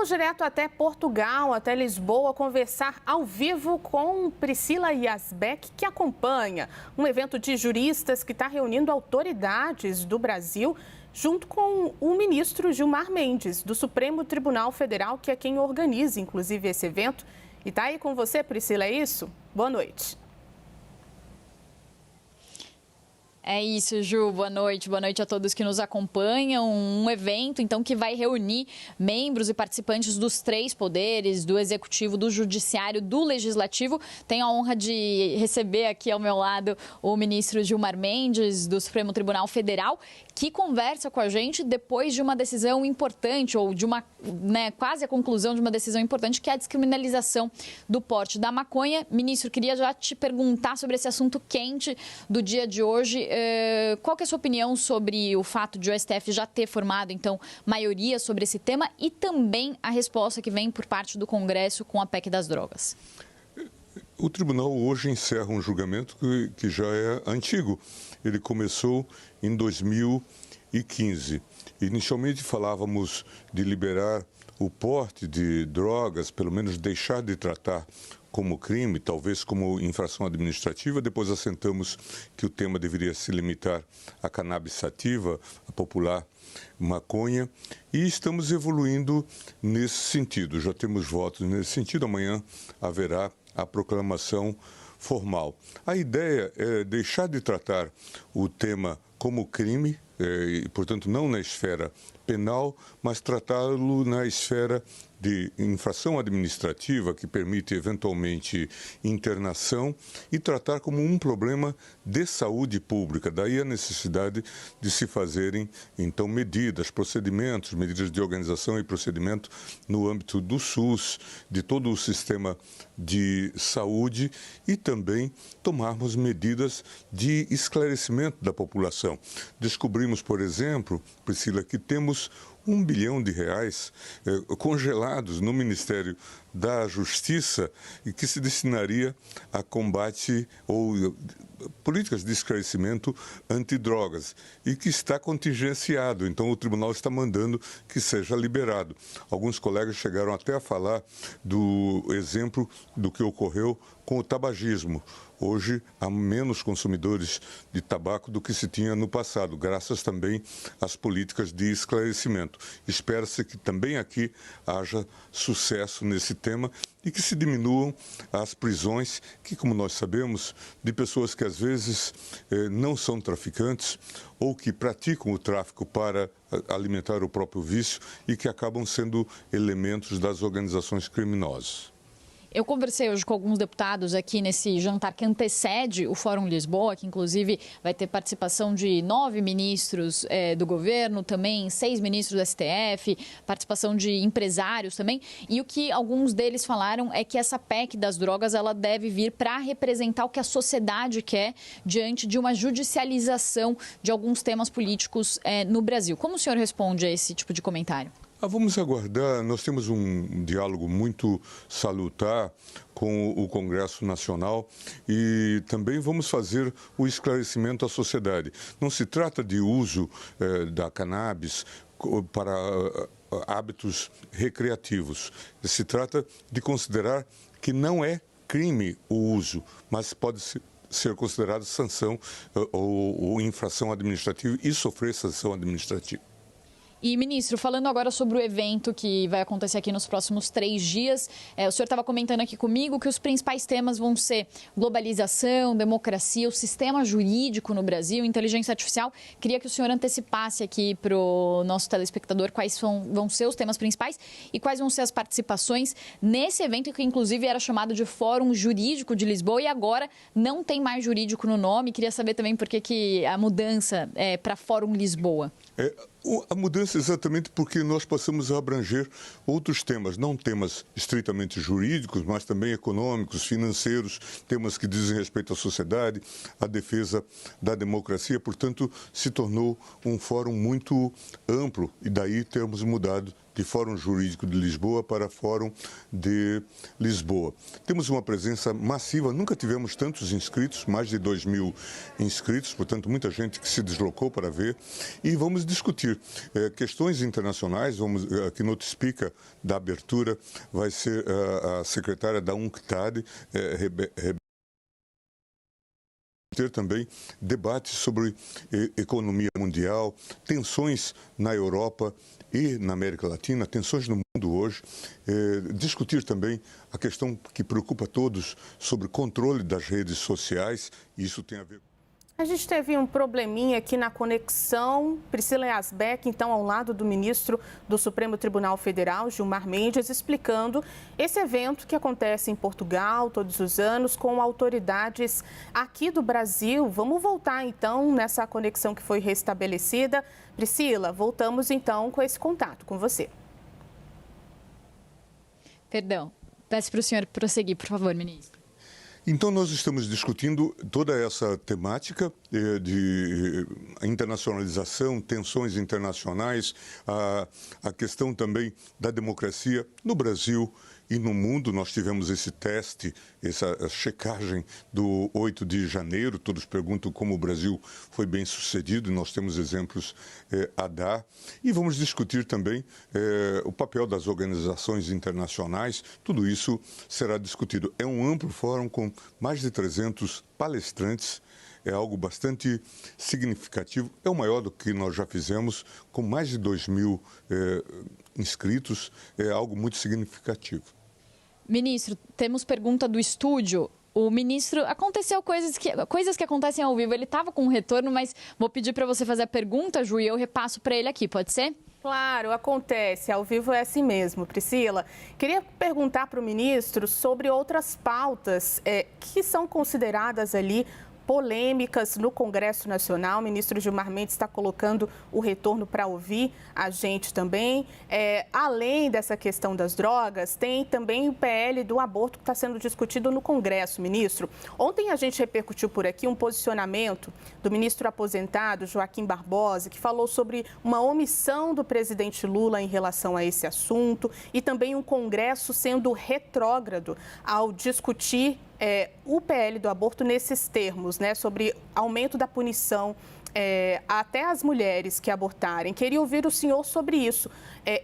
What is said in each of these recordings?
Vamos direto até Portugal, até Lisboa, conversar ao vivo com Priscila Yazbek, que acompanha um evento de juristas que está reunindo autoridades do Brasil, junto com o ministro Gilmar Mendes, do Supremo Tribunal Federal, que é quem organiza, inclusive, esse evento. E está aí com você, Priscila, é isso? Boa noite. É isso, Ju. Boa noite a todos que nos acompanham. Um evento, então, que vai reunir membros e participantes dos três poderes, do Executivo, do Judiciário, do Legislativo. Tenho a honra de receber aqui ao meu lado o ministro Gilmar Mendes, do Supremo Tribunal Federal, que conversa com a gente depois de uma decisão importante, ou de uma, quase a conclusão de uma decisão importante, que é a descriminalização do porte da maconha. Ministro, queria já te perguntar sobre esse assunto quente do dia de hoje. Qual que é a sua opinião sobre o fato de o STF já ter formado, então, maioria sobre esse tema e também a resposta que vem por parte do Congresso com a PEC das drogas? O tribunal hoje encerra um julgamento que já é antigo. Ele começou em 2015. Inicialmente falávamos de liberar o porte de drogas, pelo menos deixar de tratar como crime, talvez como infração administrativa. Depois assentamos que o tema deveria se limitar à cannabis sativa, a popular maconha, e estamos evoluindo nesse sentido. Já temos votos nesse sentido. Amanhã haverá a proclamação formal. A ideia é deixar de tratar o tema como crime, e, portanto, não na esfera penal, mas tratá-lo na esfera de infração administrativa, que permite, eventualmente, internação, e tratar como um problema de saúde pública. Daí a necessidade de se fazerem, então, medidas de organização e procedimento no âmbito do SUS, de todo o sistema de saúde, e também tomarmos medidas de esclarecimento da população. Descobrimos, por exemplo, Priscila, que temos R$1 bilhão congelados no Ministério da Justiça e que se destinaria a combate ou políticas de esclarecimento antidrogas e que está contingenciado. Então, o tribunal está mandando que seja liberado. Alguns colegas chegaram até a falar do exemplo do que ocorreu com o tabagismo. Hoje, há menos consumidores de tabaco do que se tinha no passado, graças também às políticas de esclarecimento. Espera-se que também aqui haja sucesso nesse tema e que se diminuam as prisões, que, como nós sabemos, de pessoas que às vezes não são traficantes ou que praticam o tráfico para alimentar o próprio vício e que acabam sendo elementos das organizações criminosas. Eu conversei hoje com alguns deputados aqui nesse jantar que antecede o Fórum Lisboa, que inclusive vai ter participação de 9 ministros do governo, também 6 ministros do STF, participação de empresários também. E o que alguns deles falaram é que essa PEC das drogas ela deve vir para representar o que a sociedade quer diante de uma judicialização de alguns temas políticos no Brasil. Como o senhor responde a esse tipo de comentário? Vamos aguardar. Nós temos um diálogo muito salutar com o Congresso Nacional e também vamos fazer o esclarecimento à sociedade. Não se trata de uso da cannabis para hábitos recreativos. Se trata de considerar que não é crime o uso, mas pode ser considerado sanção ou infração administrativa e sofrer sanção administrativa. E, ministro, falando agora sobre o evento que vai acontecer aqui nos próximos 3 dias, o senhor estava comentando aqui comigo que os principais temas vão ser globalização, democracia, o sistema jurídico no Brasil, inteligência artificial. Queria que o senhor antecipasse aqui para o nosso telespectador quais vão ser os temas principais e quais vão ser as participações nesse evento que, inclusive, era chamado de Fórum Jurídico de Lisboa e agora não tem mais jurídico no nome. Queria saber também por que a mudança para Fórum Lisboa. A mudança é exatamente porque nós passamos a abranger outros temas, não temas estritamente jurídicos, mas também econômicos, financeiros, temas que dizem respeito à sociedade, à defesa da democracia. Portanto, se tornou um fórum muito amplo e daí termos mudado de Fórum Jurídico de Lisboa para Fórum de Lisboa. Temos uma presença massiva, nunca tivemos tantos inscritos, mais de 2.000 inscritos, portanto muita gente que se deslocou para ver, e vamos discutir questões internacionais. Aqui no Speaker da abertura vai ser a secretária da UNCTAD, ter também debates sobre economia mundial, tensões na Europa e na América Latina, tensões no mundo hoje, discutir também a questão que preocupa todos sobre controle das redes sociais, e isso tem a ver. A gente teve um probleminha aqui na conexão. Priscila Yazbek, então, ao lado do ministro do Supremo Tribunal Federal, Gilmar Mendes, explicando esse evento que acontece em Portugal todos os anos com autoridades aqui do Brasil. Vamos voltar, então, nessa conexão que foi restabelecida. Priscila, voltamos, então, com esse contato com você. Perdão, peço para o senhor prosseguir, por favor, ministro. Então, nós estamos discutindo toda essa temática de internacionalização, tensões internacionais, a questão também da democracia no Brasil e no mundo. Nós tivemos esse teste, essa checagem do 8 de janeiro. Todos perguntam como o Brasil foi bem sucedido, e nós temos exemplos a dar. E vamos discutir também o papel das organizações internacionais. Tudo isso será discutido. É um amplo fórum com mais de 300 palestrantes. É algo bastante significativo. É o maior do que nós já fizemos, com mais de 2.000 inscritos. É algo muito significativo. Ministro, temos pergunta do estúdio. O ministro, aconteceu coisas que acontecem ao vivo. Ele estava com um retorno, mas vou pedir para você fazer a pergunta, Ju, e eu repasso para ele aqui, pode ser? Claro, acontece. Ao vivo é assim mesmo, Priscila. Queria perguntar para o ministro sobre outras pautas que são consideradas ali polêmicas no Congresso Nacional. O ministro Gilmar Mendes está colocando o retorno para ouvir a gente também. Além dessa questão das drogas, tem também o PL do aborto que está sendo discutido no Congresso, ministro. Ontem a gente repercutiu por aqui um posicionamento do ministro aposentado, Joaquim Barbosa, que falou sobre uma omissão do presidente Lula em relação a esse assunto e também um Congresso sendo retrógrado ao discutir o PL do aborto nesses termos, né, sobre aumento da punição até as mulheres que abortarem. Queria ouvir o senhor sobre isso.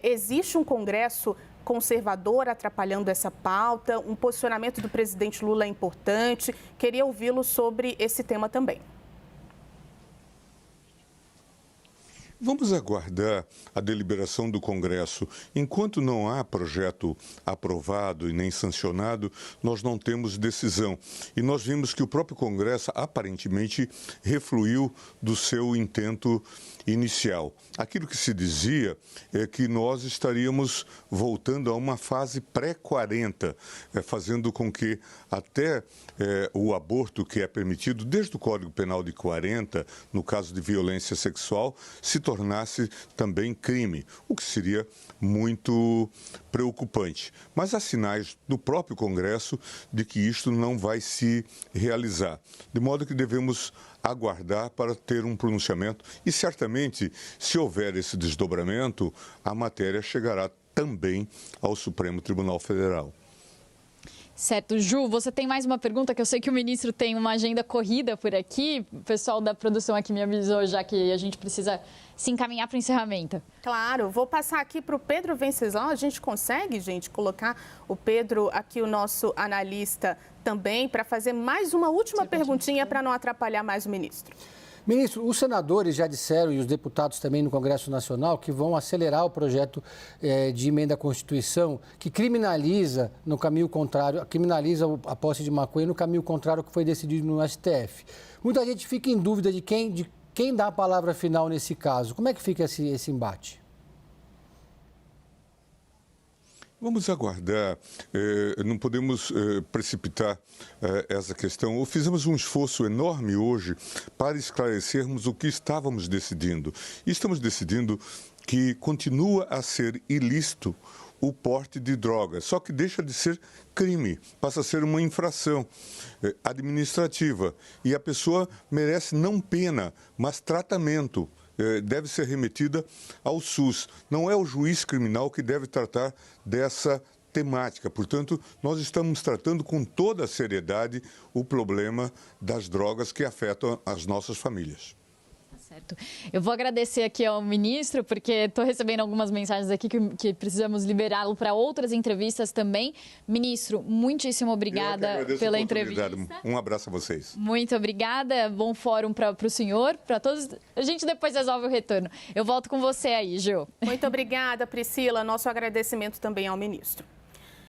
Existe um Congresso conservador atrapalhando essa pauta? Um posicionamento do presidente Lula é importante. Queria ouvi-lo sobre esse tema também. Vamos aguardar a deliberação do Congresso. Enquanto não há projeto aprovado e nem sancionado, nós não temos decisão. E nós vimos que o próprio Congresso aparentemente refluiu do seu intento inicial. Aquilo que se dizia é que nós estaríamos voltando a uma fase pré-40, fazendo com que até o aborto que é permitido desde o Código Penal de 40, no caso de violência sexual, se tornasse também crime, o que seria muito preocupante. Mas há sinais do próprio Congresso de que isto não vai se realizar, de modo que devemos aguardar para ter um pronunciamento e certamente, se houver esse desdobramento, a matéria chegará também ao Supremo Tribunal Federal. Certo. Ju, você tem mais uma pergunta, que eu sei que o ministro tem uma agenda corrida por aqui. O pessoal da produção aqui me avisou já que a gente precisa se encaminhar para o encerramento. Claro, vou passar aqui para o Pedro Venceslau. A gente consegue, gente, colocar o Pedro aqui, o nosso analista, também, para fazer mais uma última perguntinha para não atrapalhar mais o ministro. Ministro, os senadores já disseram, e os deputados também no Congresso Nacional, que vão acelerar o projeto de emenda à Constituição, que criminaliza no caminho contrário, criminaliza a posse de maconha no caminho contrário ao que foi decidido no STF. Muita gente fica em dúvida de quem dá a palavra final nesse caso. Como é que fica esse embate? Vamos aguardar, não podemos precipitar essa questão. Fizemos um esforço enorme hoje para esclarecermos o que estávamos decidindo. E estamos decidindo que continua a ser ilícito o porte de drogas, só que deixa de ser crime, passa a ser uma infração administrativa. E a pessoa merece não pena, mas tratamento. deve ser remetida ao SUS. Não é o juiz criminal que deve tratar dessa temática. Portanto, nós estamos tratando com toda a seriedade o problema das drogas que afetam as nossas famílias. Certo. Eu vou agradecer aqui ao ministro, porque estou recebendo algumas mensagens aqui que precisamos liberá-lo para outras entrevistas também. Ministro, muitíssimo obrigada pela entrevista. Um abraço a vocês. Muito obrigada. Bom fórum para o senhor, para todos. A gente depois resolve o retorno. Eu volto com você aí, Gil. Muito obrigada, Priscila. Nosso agradecimento também ao ministro.